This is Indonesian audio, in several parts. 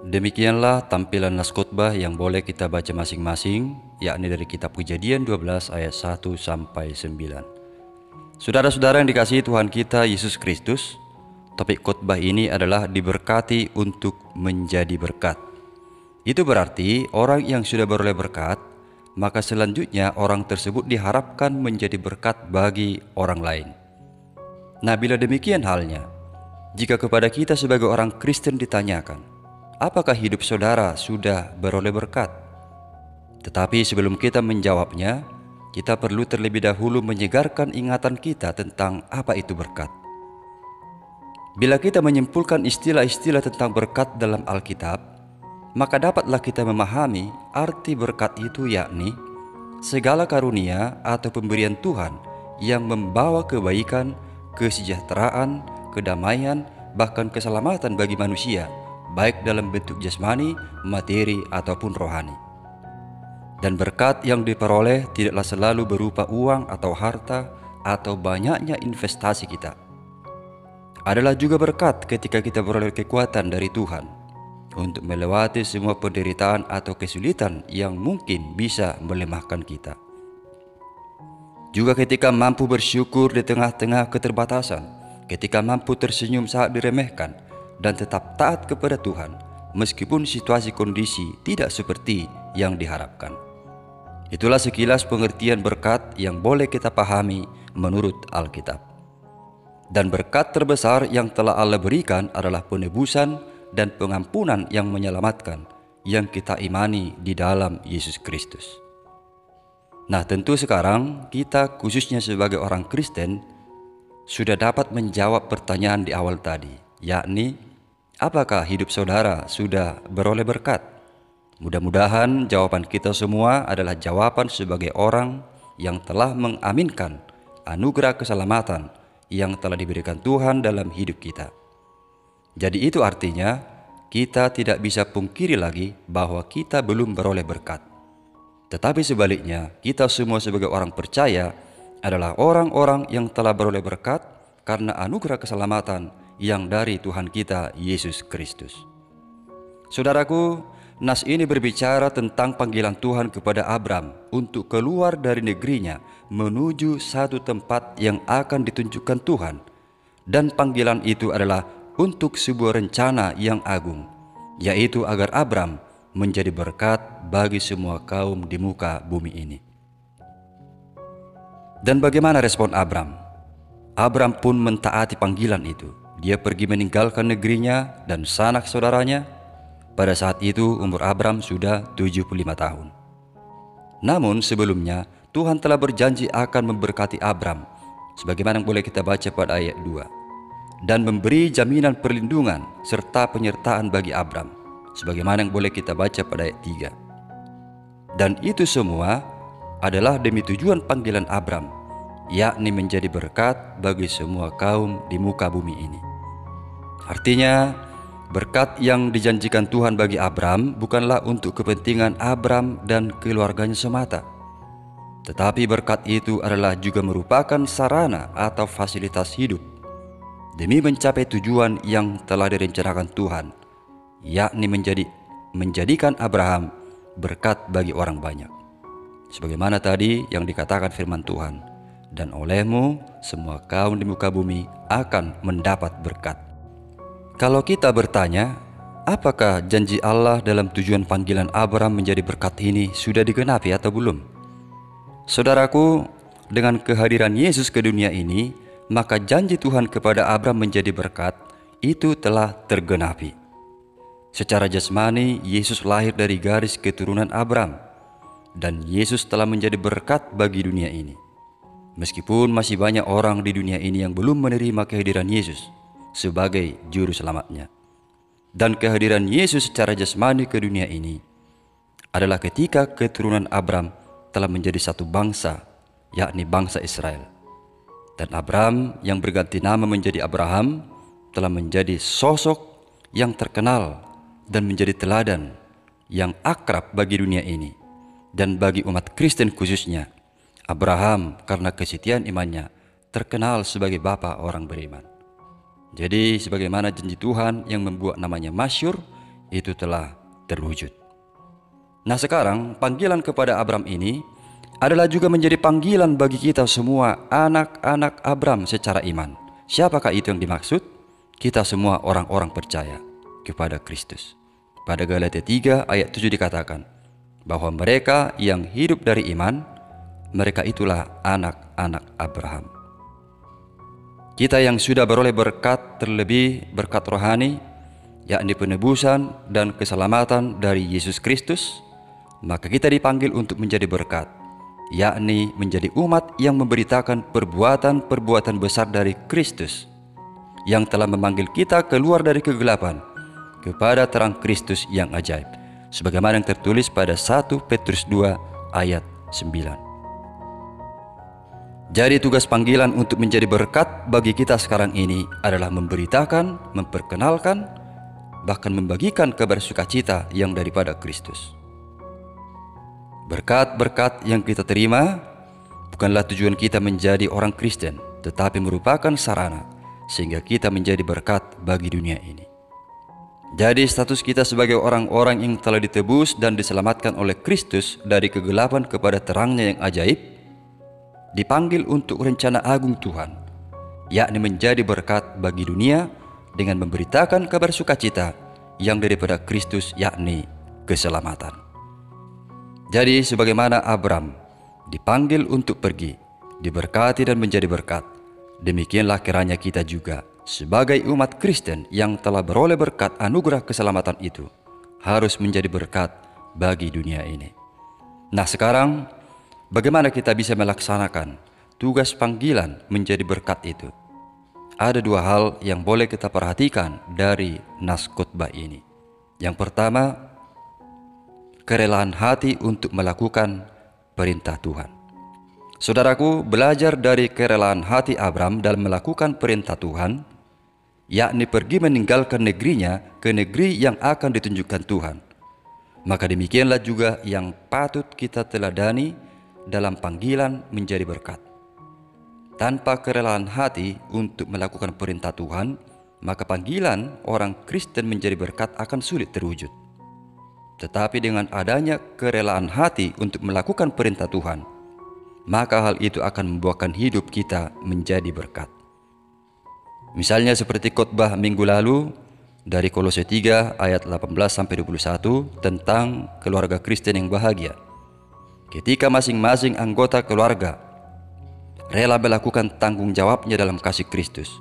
Demikianlah tampilan nas khotbah yang boleh kita baca masing-masing, yakni dari kitab Kejadian 12 ayat 1 sampai 9. Saudara-saudara yang dikasihi Tuhan kita Yesus Kristus, topik khotbah ini adalah diberkati untuk menjadi berkat. Itu berarti orang yang sudah beroleh berkat, maka selanjutnya orang tersebut diharapkan menjadi berkat bagi orang lain. Nah, bila demikian halnya, jika kepada kita sebagai orang Kristen ditanyakan, apakah hidup saudara sudah beroleh berkat? Tetapi sebelum kita menjawabnya, kita perlu terlebih dahulu menyegarkan ingatan kita tentang apa itu berkat. Bila kita menyimpulkan istilah-istilah tentang berkat dalam Alkitab, maka dapatlah kita memahami arti berkat itu, yakni segala karunia atau pemberian Tuhan yang membawa kebaikan, kesejahteraan, kedamaian, bahkan keselamatan bagi manusia, baik dalam bentuk jasmani, materi, ataupun rohani. Dan berkat yang diperoleh tidaklah selalu berupa uang atau harta atau banyaknya investasi kita. Adalah juga berkat ketika kita beroleh kekuatan dari Tuhan untuk melewati semua penderitaan atau kesulitan yang mungkin bisa melemahkan kita. Juga ketika mampu bersyukur di tengah-tengah keterbatasan, ketika mampu tersenyum saat diremehkan, dan tetap taat kepada Tuhan meskipun situasi kondisi tidak seperti yang diharapkan. Itulah sekilas pengertian berkat yang boleh kita pahami menurut Alkitab. Dan berkat terbesar yang telah Allah berikan adalah penebusan dan pengampunan yang menyelamatkan yang kita imani di dalam Yesus Kristus. Nah, tentu sekarang kita khususnya sebagai orang Kristen sudah dapat menjawab pertanyaan di awal tadi, yakni apakah hidup saudara sudah beroleh berkat? Mudah-mudahan jawaban kita semua adalah jawaban sebagai orang yang telah mengaminkan anugerah keselamatan yang telah diberikan Tuhan dalam hidup kita. Jadi itu artinya kita tidak bisa pungkiri lagi bahwa kita belum beroleh berkat. Tetapi sebaliknya, kita semua sebagai orang percaya adalah orang-orang yang telah beroleh berkat karena anugerah keselamatan yang dari Tuhan kita Yesus Kristus. Saudaraku, nas ini berbicara tentang panggilan Tuhan kepada Abram untuk keluar dari negerinya menuju satu tempat yang akan ditunjukkan Tuhan. Dan panggilan itu adalah untuk sebuah rencana yang agung, yaitu agar Abram menjadi berkat bagi semua kaum di muka bumi ini. Dan bagaimana respon Abram? Abram pun mentaati panggilan itu. Dia pergi meninggalkan negerinya dan sanak saudaranya. Pada saat itu umur Abram sudah 75 tahun. Namun sebelumnya Tuhan telah berjanji akan memberkati Abram, sebagaimana yang boleh kita baca pada ayat 2, dan memberi jaminan perlindungan serta penyertaan bagi Abram, sebagaimana yang boleh kita baca pada ayat 3. Dan itu semua adalah demi tujuan panggilan Abram, yakni menjadi berkat bagi semua kaum di muka bumi ini. Artinya, berkat yang dijanjikan Tuhan bagi Abram bukanlah untuk kepentingan Abram dan keluarganya semata. Tetapi berkat itu adalah juga merupakan sarana atau fasilitas hidup demi mencapai tujuan yang telah direncanakan Tuhan, yakni menjadikan Abraham berkat bagi orang banyak. Sebagaimana tadi yang dikatakan firman Tuhan, dan olehmu semua kaum di muka bumi akan mendapat berkat. Kalau kita bertanya, apakah janji Allah dalam tujuan panggilan Abraham menjadi berkat ini sudah digenapi atau belum? Saudaraku, dengan kehadiran Yesus ke dunia ini, maka janji Tuhan kepada Abraham menjadi berkat itu telah tergenapi. Secara jasmani, Yesus lahir dari garis keturunan Abraham, dan Yesus telah menjadi berkat bagi dunia ini. Meskipun masih banyak orang di dunia ini yang belum menerima kehadiran Yesus sebagai juru selamatnya. Dan kehadiran Yesus secara jasmani ke dunia ini adalah ketika keturunan Abraham telah menjadi satu bangsa, yakni bangsa Israel. Dan Abraham yang berganti nama menjadi Abraham telah menjadi sosok yang terkenal dan menjadi teladan yang akrab bagi dunia ini dan bagi umat Kristen khususnya. Abraham karena kesetiaan imannya terkenal sebagai bapa orang beriman. Jadi sebagaimana janji Tuhan yang membuat namanya masyhur, itu telah terwujud. Nah sekarang panggilan kepada Abram ini adalah juga menjadi panggilan bagi kita semua anak-anak Abram secara iman. Siapakah itu yang dimaksud? Kita semua orang-orang percaya kepada Kristus. Pada Galatia 3 ayat 7 dikatakan bahwa mereka yang hidup dari iman, mereka itulah anak-anak Abraham. Kita yang sudah beroleh berkat, terlebih berkat rohani, yakni penebusan dan keselamatan dari Yesus Kristus, maka kita dipanggil untuk menjadi berkat, yakni menjadi umat yang memberitakan perbuatan-perbuatan besar dari Kristus yang telah memanggil kita keluar dari kegelapan kepada terang Kristus yang ajaib, sebagaimana yang tertulis pada 1 Petrus 2 ayat 9. Jadi tugas panggilan untuk menjadi berkat bagi kita sekarang ini adalah memberitakan, memperkenalkan, bahkan membagikan kabar sukacita yang daripada Kristus. Berkat-berkat yang kita terima bukanlah tujuan kita menjadi orang Kristen, tetapi merupakan sarana sehingga kita menjadi berkat bagi dunia ini. Jadi status kita sebagai orang-orang yang telah ditebus dan diselamatkan oleh Kristus dari kegelapan kepada terangnya yang ajaib, dipanggil untuk rencana agung Tuhan, yakni menjadi berkat bagi dunia dengan memberitakan kabar sukacita yang daripada Kristus, yakni keselamatan. Jadi sebagaimana Abram dipanggil untuk pergi, diberkati dan menjadi berkat, demikianlah kiranya kita juga sebagai umat Kristen yang telah beroleh berkat anugerah keselamatan itu harus menjadi berkat bagi dunia ini. Nah sekarang bagaimana kita bisa melaksanakan tugas panggilan menjadi berkat itu? Ada dua hal yang boleh kita perhatikan dari nas khotbah ini. Yang pertama, kerelaan hati untuk melakukan perintah Tuhan. Saudaraku, belajar dari kerelaan hati Abram dalam melakukan perintah Tuhan, yakni pergi meninggalkan negerinya ke negeri yang akan ditunjukkan Tuhan. Maka demikianlah juga yang patut kita teladani dalam panggilan menjadi berkat. Tanpa kerelaan hati untuk melakukan perintah Tuhan, maka panggilan orang Kristen menjadi berkat akan sulit terwujud. Tetapi dengan adanya kerelaan hati untuk melakukan perintah Tuhan, maka hal itu akan membuahkan hidup kita menjadi berkat. Misalnya seperti khotbah minggu lalu dari Kolose 3 ayat 18-21 tentang keluarga Kristen yang bahagia. Ketika masing-masing anggota keluarga rela melakukan tanggung jawabnya dalam kasih Kristus,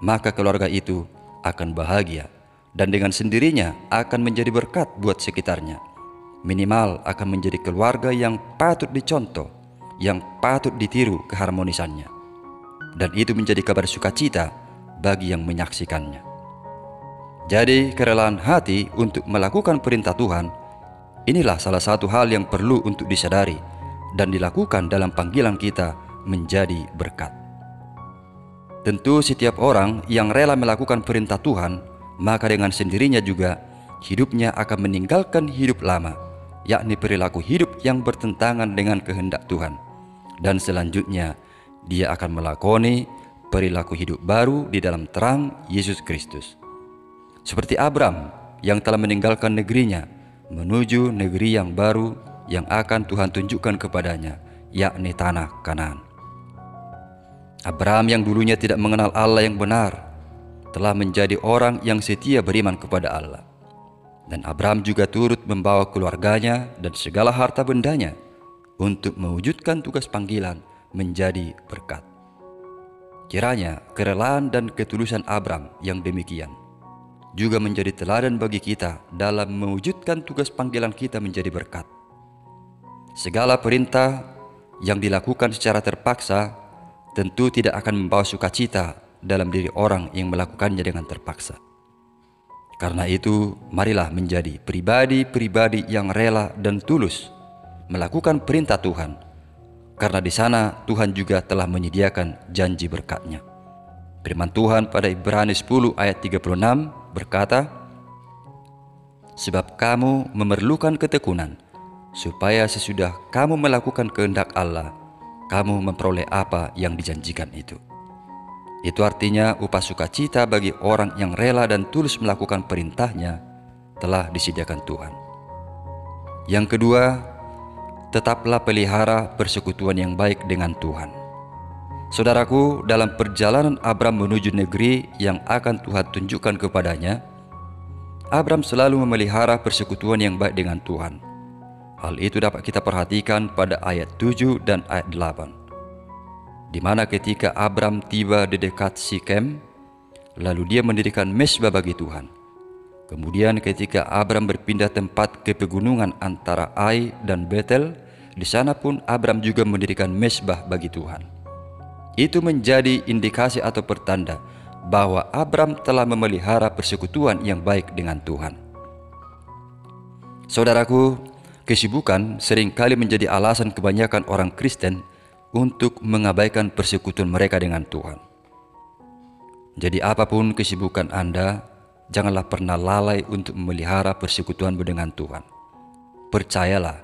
maka keluarga itu akan bahagia dan dengan sendirinya akan menjadi berkat buat sekitarnya. Minimal akan menjadi keluarga yang patut dicontoh, yang patut ditiru keharmonisannya. Dan itu menjadi kabar sukacita bagi yang menyaksikannya. Jadi kerelaan hati untuk melakukan perintah Tuhan, inilah salah satu hal yang perlu untuk disadari dan dilakukan dalam panggilan kita menjadi berkat. Tentu setiap orang yang rela melakukan perintah Tuhan, maka dengan sendirinya juga hidupnya akan meninggalkan hidup lama, yakni perilaku hidup yang bertentangan dengan kehendak Tuhan. Dan selanjutnya dia akan melakoni perilaku hidup baru di dalam terang Yesus Kristus. Seperti Abram yang telah meninggalkan negerinya menuju negeri yang baru yang akan Tuhan tunjukkan kepadanya, yakni tanah Kanaan. Abram yang dulunya tidak mengenal Allah yang benar telah menjadi orang yang setia beriman kepada Allah. Dan Abram juga turut membawa keluarganya dan segala harta bendanya untuk mewujudkan tugas panggilan menjadi berkat. Kiranya kerelaan dan ketulusan Abram yang demikian juga menjadi teladan bagi kita dalam mewujudkan tugas panggilan kita menjadi berkat. Segala perintah yang dilakukan secara terpaksa tentu tidak akan membawa sukacita dalam diri orang yang melakukannya dengan terpaksa. Karena itu, marilah menjadi pribadi-pribadi yang rela dan tulus melakukan perintah Tuhan, karena di sana Tuhan juga telah menyediakan janji berkat-Nya. Firman Tuhan pada Ibrani 10 ayat 36 berkata, "Sebab kamu memerlukan ketekunan, supaya sesudah kamu melakukan kehendak Allah, kamu memperoleh apa yang dijanjikan itu." Itu artinya upah sukacita bagi orang yang rela dan tulus melakukan perintah-Nya telah disediakan Tuhan. Yang kedua, tetaplah pelihara persekutuan yang baik dengan Tuhan. Saudaraku, dalam perjalanan Abram menuju negeri yang akan Tuhan tunjukkan kepadanya, Abram selalu memelihara persekutuan yang baik dengan Tuhan. Hal itu dapat kita perhatikan pada ayat 7 dan ayat 8, di mana ketika Abram tiba di dekat Sikem, lalu dia mendirikan mezbah bagi Tuhan. Kemudian ketika Abram berpindah tempat ke pegunungan antara Ai dan Betel, di sana pun Abram juga mendirikan mezbah bagi Tuhan. Itu menjadi indikasi atau pertanda bahwa Abram telah memelihara persekutuan yang baik dengan Tuhan. Saudaraku, kesibukan seringkali menjadi alasan kebanyakan orang Kristen untuk mengabaikan persekutuan mereka dengan Tuhan. Jadi apapun kesibukan Anda, janganlah pernah lalai untuk memelihara persekutuan dengan Tuhan. Percayalah,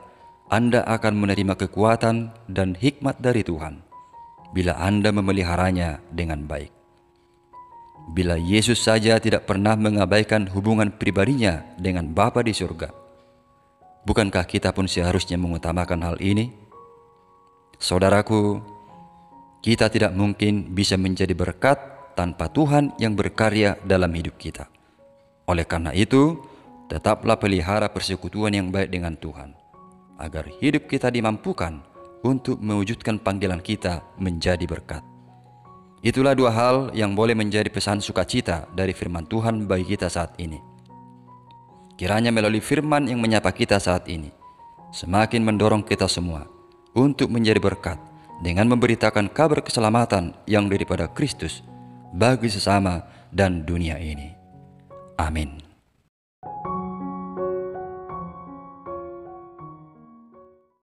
Anda akan menerima kekuatan dan hikmat dari Tuhan bila Anda memeliharanya dengan baik. Bila Yesus saja tidak pernah mengabaikan hubungan pribadinya dengan Bapa di surga, bukankah kita pun seharusnya mengutamakan hal ini? Saudaraku, kita tidak mungkin bisa menjadi berkat tanpa Tuhan yang berkarya dalam hidup kita. Oleh karena itu, tetaplah pelihara persekutuan yang baik dengan Tuhan, agar hidup kita dimampukan untuk mewujudkan panggilan kita menjadi berkat. Itulah dua hal yang boleh menjadi pesan sukacita dari firman Tuhan bagi kita saat ini. Kiranya melalui firman yang menyapa kita saat ini, semakin mendorong kita semua untuk menjadi berkat dengan memberitakan kabar keselamatan yang daripada Kristus bagi sesama dan dunia ini. Amin.